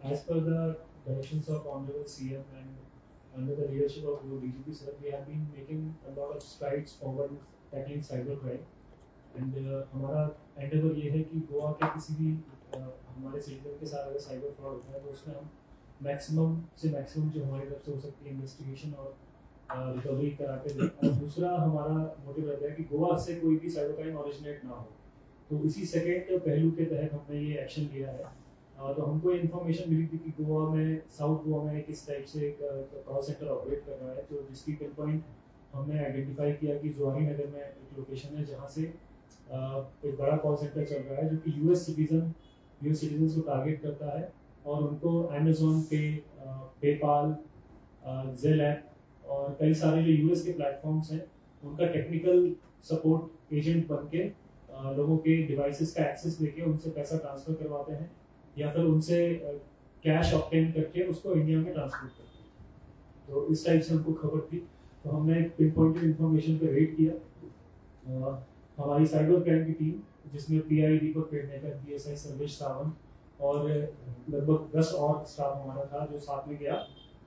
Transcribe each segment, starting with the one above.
as per the directions of Honorable CM and under the leadership of DGP sir, we have been making a lot of strides forward in tackling cybercrime. And हमारा Endeavour ये है कि गोवा के किसी भी हमारे citizen के साथ अगर साइबर फ्रॉड होता है तो उसमें हम मैक्सिमम से मैक्सिमम जो हमारी तरफ से हो सकती है इन्वेस्टिगेशन और रिकवरी करा के दें। और दूसरा हमारा मोटिव रहता है कि गोवा से कोई भी साइबर क्राइम ओरिजिनेट ना हो। तो इसी सेकेंड पहलू के तहत हमने ये एक्शन लिया है। तो हमको इन्फॉर्मेशन मिली थी कि गोवा में साउथ गोवा में किस टाइप से एक कॉल सेंटर ऑपरेट कर रहा है, तो जिसकी पिन पॉइंट हमने आइडेंटिफाई किया कि जवाहरी नगर में एक लोकेशन है जहाँ से एक बड़ा कॉल सेंटर चल रहा है जो कि यूएस सिटीजन को टारगेट करता है और उनको अमेज़न पे, पेपाल, जेल ऐप और कई सारे जो यूएस के प्लेटफॉर्म्स हैं उनका टेक्निकल सपोर्ट एजेंट बन के लोगों के डिवाइसेस का एक्सेस लेके उनसे पैसा ट्रांसफर करवाते हैं या फिर उनसे कैश ऑब्टेन करके उसको इंडिया में ट्रांसपोर्ट करते हैं। तो इस टाइप से हमको खबर थी, तो हमने पिन पॉइंटेड इन्फॉर्मेशन पे रेड किया। हमारी साइबर क्राइम की टीम जिसमें पीआई दीपक पेडनेकर, पीएसआई सर्वेश सावन और लगभग 10 और स्टाफ हमारा था जो साथ में गया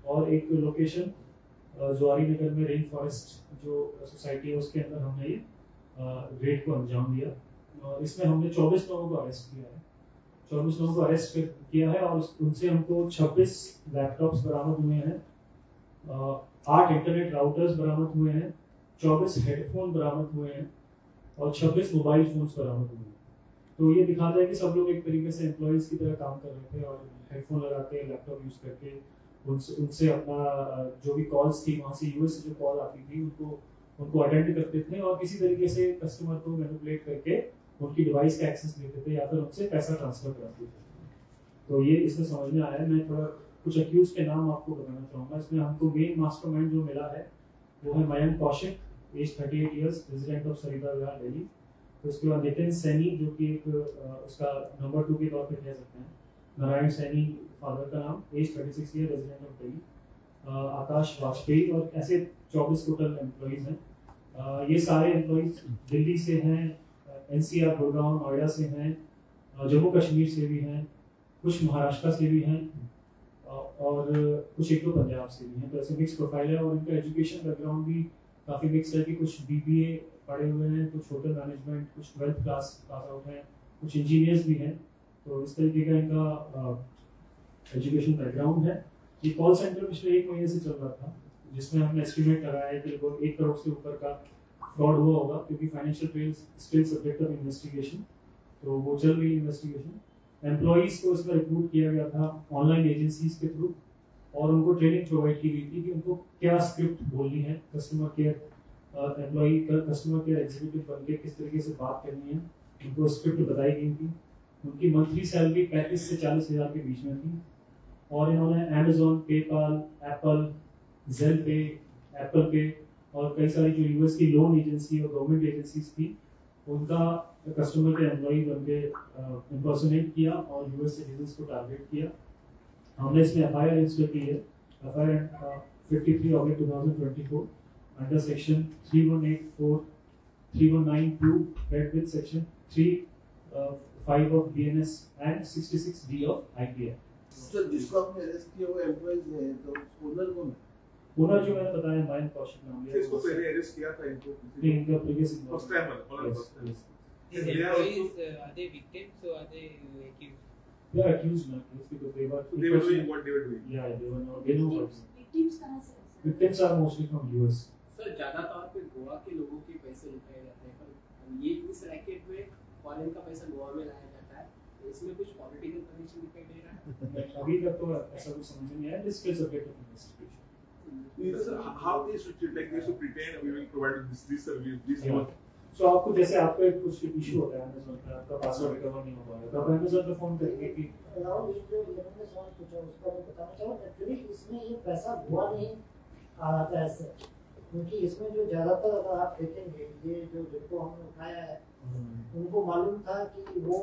और एक लोकेशन जवाहरी नगर में रेन फॉरेस्ट जो सोसाइटी है उसके अंदर हमने ये रेड को अंजाम दिया। और इसमें हमने 24 लोगों को अरेस्ट किया है। 24 लोगों को अरेस्ट किया है और उनसे हमको 26 लैपटॉप्स बरामद हुए हैं, 8 इंटरनेट राउटर्स बरामद हुए हैं, 24 हेडफोन बरामद हुए हैं और 26 मोबाइल फोन्स बरामद हुए हैं। तो ये दिखाता है कि सब लोग एक तरीके से एम्प्लॉयज़ की तरह काम कर रहे थे और हेडफोन लगा के लैपटॉप यूज़ करके उनसे अपना जो भी कॉल्स थी वहाँ से यूएस से जो कॉल आती थी उनको अटेंड करते थे और किसी तरीके से कस्टमर को मैनिपुलेट करके उनकी डिवाइस का एक्सेस लेते थे या फिर उनसे पैसा ट्रांसफर कराते थे। तो ये इसमें समझ में आया है। मैं थोड़ा कुछ अक्यूज के नाम आपको बताना चाहूँगा। इसमें हमको मेन मास्टरमाइंड जो मिला है वो है Mayank Kaushik, age 38 years, resident of Sarita Vihar Delhi. तो उसके बाद नितिन सैनी जो कि एक उसका नंबर 2 के तौर पे कह सकते हैं, नारायण सैनी फादर का नाम, age 36 year, resident of Delhi, Akash Vajpayee और ऐसे 24 टोटल एम्प्लॉयज़ हैं। ये सारे एम्प्लॉयज़ दिल्ली से हैं, एनसीआर, गुड़गांव, नोएडा से हैं, जम्मू कश्मीर से भी हैं, कुछ महाराष्ट्र से भी हैं और कुछ एक दो पंजाब से भी हैं। तो ऐसे मिक्स प्रोफाइल है और इनका एजुकेशन बैकग्राउंड भी काफ़ी मिक्स है कि कुछ बीबीए पढ़े हुए हैं, कुछ होटल मैनेजमेंट, कुछ 12th क्लास पास आउट हैं, कुछ इंजीनियर्स भी हैं। तो इस तरीके का इनका एजुकेशन बैकग्राउंड है। ये कॉल सेंटर पिछले 1 महीने से चल रहा था जिसमें हमने एस्टिमेट लगाया है कि लगभग 1 करोड़ से ऊपर का फ्रॉड हुआ होगा, क्योंकि financial trails still subject of investigation, तो वो चल रही है इन्वेस्टिगेशन। एम्प्लॉयज़ को इसमें रिक्रूट किया गया था ऑनलाइन एजेंसीज के थ्रू और उनको ट्रेनिंग प्रोवाइड की गई थी कि उनको क्या स्क्रिप्ट बोलनी है, customer care customer care executive बन के किस तरीके से बात करनी है, उनको स्क्रिप्ट बताई गई थी। उनकी मंथली सैलरी 35 से 40 हज़ार के बीच में थी और इन्होंने अमेज़न, पेपाल, एप्पल, जेल पे, एप्पल पे और कई सारी जो यूएस की लोन एजेंसी और गवर्नमेंट एजेंसीज थी उनका कस्टमर के एम्प्लॉय बन के इम्पर्सोनेट किया और यूएस सिटीजन्स को टारगेट किया। हमने इसमें एफआईआर रजिस्टर की है, FIR 53/2024 under section 3184, 3192 read with section 3(5) of BNS and 66D of IPA। Sir जिसको आपने अरेस्ट किया वो एम्प्लॉइज है, तो ओनर कौन है? ओनर जो मैंने बताया मयंक कौशिक नाम है। इसको पहले अरेस्ट किया था इनको? इनका प्रीवियस फर्स्ट टाइम वाला। These employees, are they victims or are they accused? They are accused now because they were doing what they were doing. Yeah, they were not, they know what. Victims कहाँ से? Victims are mostly from US। Sir ज़्यादा तौर पे गोवा के लोगों के पैसे लुटाए जाते हैं, पर ये इस रैकेट में फॉरेन का पैसा गोवा में लाया जाता है, तो इसमें कुछ पॉलिटिकल कनेक्शन दिखाई दे रहा है? अभी तक तो ऐसा कुछ समझ नहीं आया। This is subject of investigation। How they should like they should pretend we will provide this service this Yeah. much। So आपको जैसे आपका एक कुछ इशू होता है अमेज़न पे, आपका पासवर्ड रिकवर नहीं हो पाएगा तो आप अमेज़न पे फोन करेंगे कि राहुल, ये जो इन्होंने सवाल पूछा उसका मैं बताना चाहूँगा। एक्चुअली इसमें ये पैसा हुआ नहीं आ रहा था ऐसे, क्योंकि इसमें जो ज़्यादातर अगर आप देखेंगे ये जो जिनको हमने उठाया है उनको मालूम था कि वो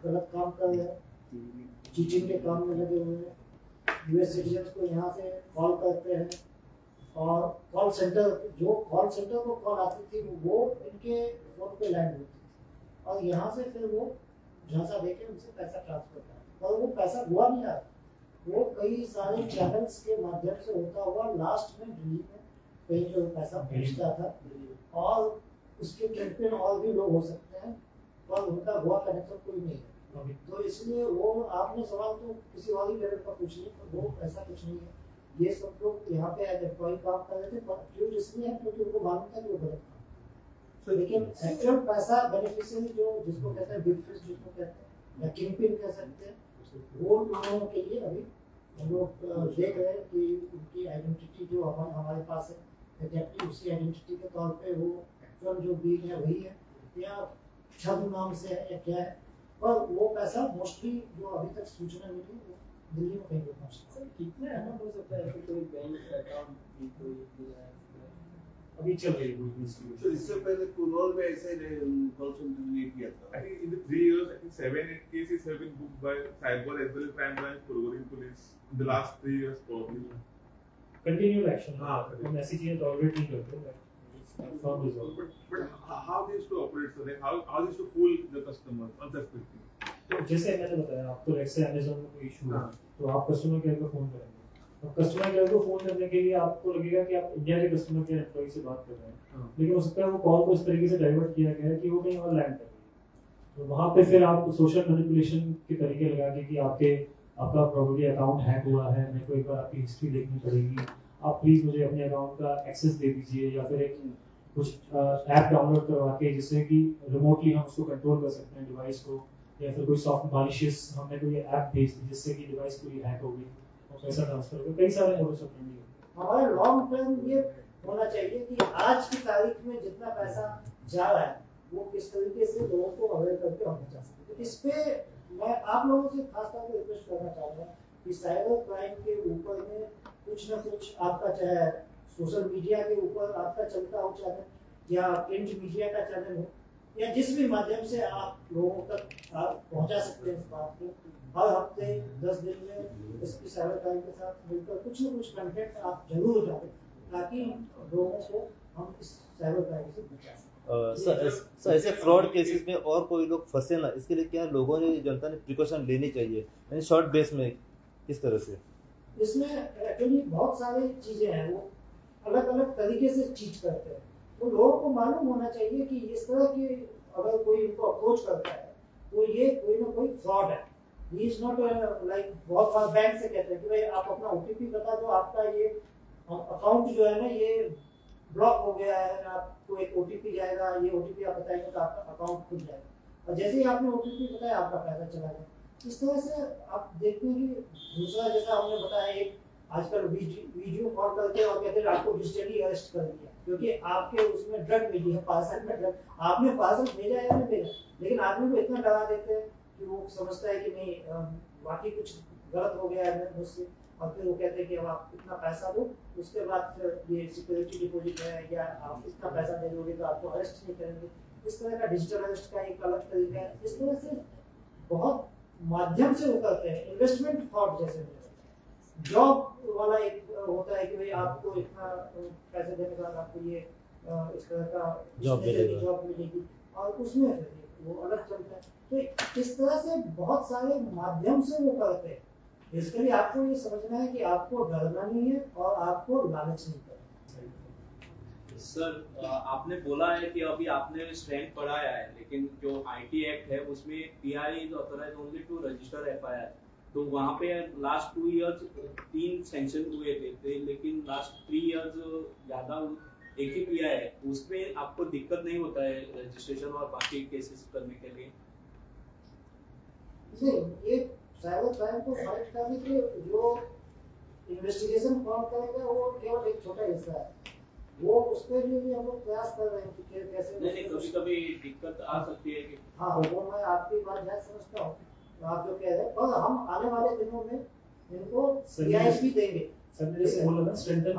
गलत काम कर रहे हैं, चीटिंग के काम में लगे हुए हैं, यूएस सिटीजन्स को यहाँ से कॉल करते हैं और कॉल सेंटर को कॉल आती थी वो इनके फ़ोन पे लैंड होती थी और यहाँ से फिर वो झांसा देके उनसे पैसा ट्रांसफर करा और वो पैसा हुआ नहीं आ रहा। वो कई सारे चैनल्स के माध्यम से होता हुआ लास्ट में दिल्ली में कहीं जो पैसा पहुंचता था, और उसके कैंपेन और भी लोग हो सकते हैं पर उनका गोवा कनेक्शन कोई नहीं है। तो इसलिए वो आपने सवाल तो किसी और ही लेवल पर पूछ लिया, तो वो ऐसा कुछ नहीं है। ये सब लोग यहाँ पे एज एम्प्लॉय काम कर रहे थे, पर क्यों इसलिए है क्योंकि उनको मालूम था कि वो गलत काम। लेकिन एक्चुअल पैसा बेनिफिशियरी जो जिसको कहते हैं बिग फिश जिसको कहते हैं या किंग पिन कह सकते हैं, वो लोगों के लिए अभी हम लोग देख रहे हैं कि उनकी आइडेंटिटी जो हमारे पास है एग्जैक्टली उसी आइडेंटिटी के तौर पे वो एक्चुअल जो बीन है वही है या छद्म नाम से है या क्या है, पर वो पैसा मोस्टली जो अभी तक सूचना मिली वो दिल्ली में कहीं पे पहुंचता है। कितना अमाउंट हो सकता है कि कोई बैंक अकाउंट भी कोई दिया है? अभी चल रही है कोई इन्वेस्टिगेशन। तो इससे पहले कुनौल में ऐसे कॉल सेंटर नहीं किया था। I think in the 3 years, I think 7-8 cases have been booked by cyber as well as crime branch, Purworin police in the last 3 years probably. Continual action. हाँ, हम ऐसी चीजें टॉलरेट नहीं करते। Form resolve. But how they used to operate? So then how they used to fool the customers unsuspecting? तो जैसे मैंने बताया आपको, जैसे अमेज़न में कोई इशू है तो आप कस्टमर केयर को फोन करेंगे। अब कस्टमर केयर को फोन करने के लिए आपको लगेगा कि आप इंडिया के कस्टमर केयर एम्प्लॉय से बात कर रहे हैं, लेकिन हो सकता है वो कॉल को इस तरीके से डाइवर्ट किया गया है कि वो कहीं और लैंड कर रही है। तो वहाँ पे फिर आप सोशल मैनिपुलेशन के तरीके लगा के कि आपका प्रॉब्लली अकाउंट हैक हुआ है, मेरे को एक बार आपकी हिस्ट्री देखनी पड़ेगी, आप प्लीज़ मुझे अपने अकाउंट का एक्सेस दे दीजिए, या फिर एक कुछ ऐप डाउनलोड करवा के जिससे कि रिमोटली हम उसको कंट्रोल कर सकते हैं डिवाइस को, या फिर कोई सॉफ्ट मालिशियस हमने कोई ऐप भेज दी जिससे कि डिवाइस पूरी हैक हो गई और पैसा ट्रांसफर हो गया। कई सारे मोडस ऑपरेंडी है। हमारा लॉन्ग टर्म ये होना चाहिए कि आज की तारीख में जितना पैसा जा रहा है वो किस तरीके से लोगों को अवेयर करके हम बचा सकते हैं। इस पे मैं आप लोगों से खास तौर पर रिक्वेस्ट करना चाहूँगा कि साइबर क्राइम के ऊपर में कुछ ना कुछ आपका, चाहे सोशल मीडिया के ऊपर आपका चलता हो चैनल या प्रिंट मीडिया का चैनल हो या जिस भी माध्यम से आप लोगों तक आप पहुंचा सकते हैं इस बात को, हर हफ्ते 10 दिन में इसकी साइबर क्राइम के साथ मिलकर कुछ न कुछ कंटेंट आप जरूर उठाएं ताकि लोगों को हम इस साइबर क्राइम से बचा सकें। सर ऐसे फ्रॉड केसेस में और कोई लोग फंसे ना, इसके लिए क्या लोगों ने, जनता ने प्रिकॉशन लेनी चाहिए, यानी शॉर्ट बेस में किस तरह से? इसमें एक्चुअली बहुत सारी चीजें हैं, वो अलग अलग तरीके से चीज करते हैं, तो लोगों को मालूम होना चाहिए कि इस तरह की अगर कोई इनको अप्रोच करता है तो ये कोई ना कोई फ्रॉड है। ही इज नॉट लाइक, बहुत बार बैंक से कहते हैं कि भाई आप अपना ओटीपी बता दो, आपका ये अकाउंट जो है ना ये ब्लॉक हो गया है, आपको एक ओटीपी जाएगा, ये ओटीपी आप बताएंगे तो आपका अकाउंट खुल जाएगा, और जैसे ही आपने ओटीपी बताया आपका पैसा चला गया। इस तरह से आप देखते हैं कि दूसरा, जैसा हमने बताया, एक आजकल वीडियो कॉल करके और कहते हैं आपको डिजिटली अरेस्ट कर दिया क्योंकि आपके उसमें ड्रग मिली है, पार्सल में ड्रग, आपने पार्सल भेजा या नहीं भेजा, लेकिन आदमी को इतना डरा देते हैं कि वो समझता है कि नहीं बाकी कुछ गलत हो गया है मुझसे, और फिर वो कहते हैं कि अब आप इतना पैसा दो, उसके बाद फिर ये सिक्योरिटी डिपॉजिट है या आप इतना पैसा दे दोगे तो आपको अरेस्ट नहीं करेंगे। इस तरह का डिजिटल अरेस्ट का एक अलग तरीका है। इस तरह से बहुत माध्यम से वो करते हैं। इन्वेस्टमेंट फ्रॉड जैसे जॉब वाला एक होता है कि भाई आपको इतना पैसे देने के बाद आपको ये इस तरह का जॉब मिलेगी, और उसमें फिर वो अलग चलता है। तो इस तरह से बहुत सारे माध्यम से वो करते हैं। इसके लिए आपको ये समझना है कि आपको डरना नहीं है और आपको लालच नहीं करना। सर आपने बोला है कि अभी आपने स्ट्रेंथ बढ़ाया है, लेकिन जो आईटी एक्ट है उसमें PI is authorised only to register FIR, तो वहाँ पे लास्ट 2 इयर्स 3 सैंक्शन हुए थे, लेकिन लास्ट 3 इयर्स ज़्यादा एक ही पीआई है, उसमें आपको दिक्कत नहीं होता है रजिस्ट्रेशन और बाकी केसेस करने के लिए? ये साइबर क्राइम को फाइट करने के लिए जो इन्वेस्टिगेशन फॉर्म करेगा वो केवल एक छोटा हिस्सा है, वो उसके लिए भी हम लोग प्रयास कर रहे हैं कि कैसे नहीं कभी दिक्कत आ सकती है कि हाँ, वो मैं आपकी बात जायज समझता हूँ, आप जो कह रहे हैं, पर हम आने वाले दिनों में इनको पीआईएसपी देंगे। सर जैसे बोला ना स्ट्रेंथन,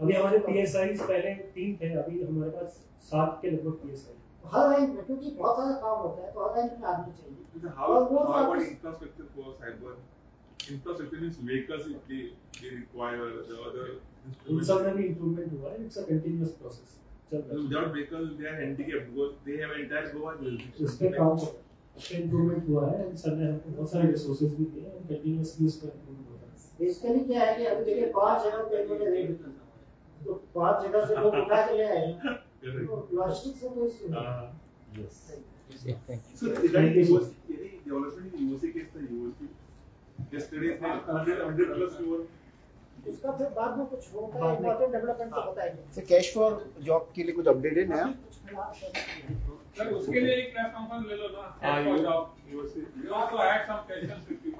अभी हमारे पीएसआई पहले 3 थे, अभी हमारे पास 7 के लगभग पीएसआई हर रैंक में, क्योंकि बहुत सारा काम होता है तो हर रैंक में आदमी चाहिए। How about infrastructure for cyber? Infrastructure means vehicles if they require the other उन सब में भी इम्प्रूवमेंट हुआ है, इट्स अ कंटीन्यूअस प्रोसेस चल रहा है। Without vehicles they are handicapped because they have entire Goa उस पे काम हो उसका इम्प्रूवमेंट हुआ है एंड सर ने हमको बहुत सारे रिसोर्सेज भी दिए हैं, कंटिन्यूअसली उसका इम्प्रूवमेंट हो रहा है। बेसिकली क्या है कि अभी देखिए 5 जगह पे इन्होंने रेड तो 5 जगह से लोग उठा के ले आए तो लॉजिस्टिक्स में कोई इशू नहीं। Yes So regarding UOC, any development in UOC case the UOC yesterday they 100 plus more. उसका फिर बाद में कुछ होगा, इम्पोर्टेंट डेवलपमेंट तो बताएंगे। सर कैश फॉर जॉब के लिए कुछ अपडेट है नया? सर उसके लिए एक प्रेस कॉन्फ्रेंस ले लो ना। UOC. You want to add some questions with you.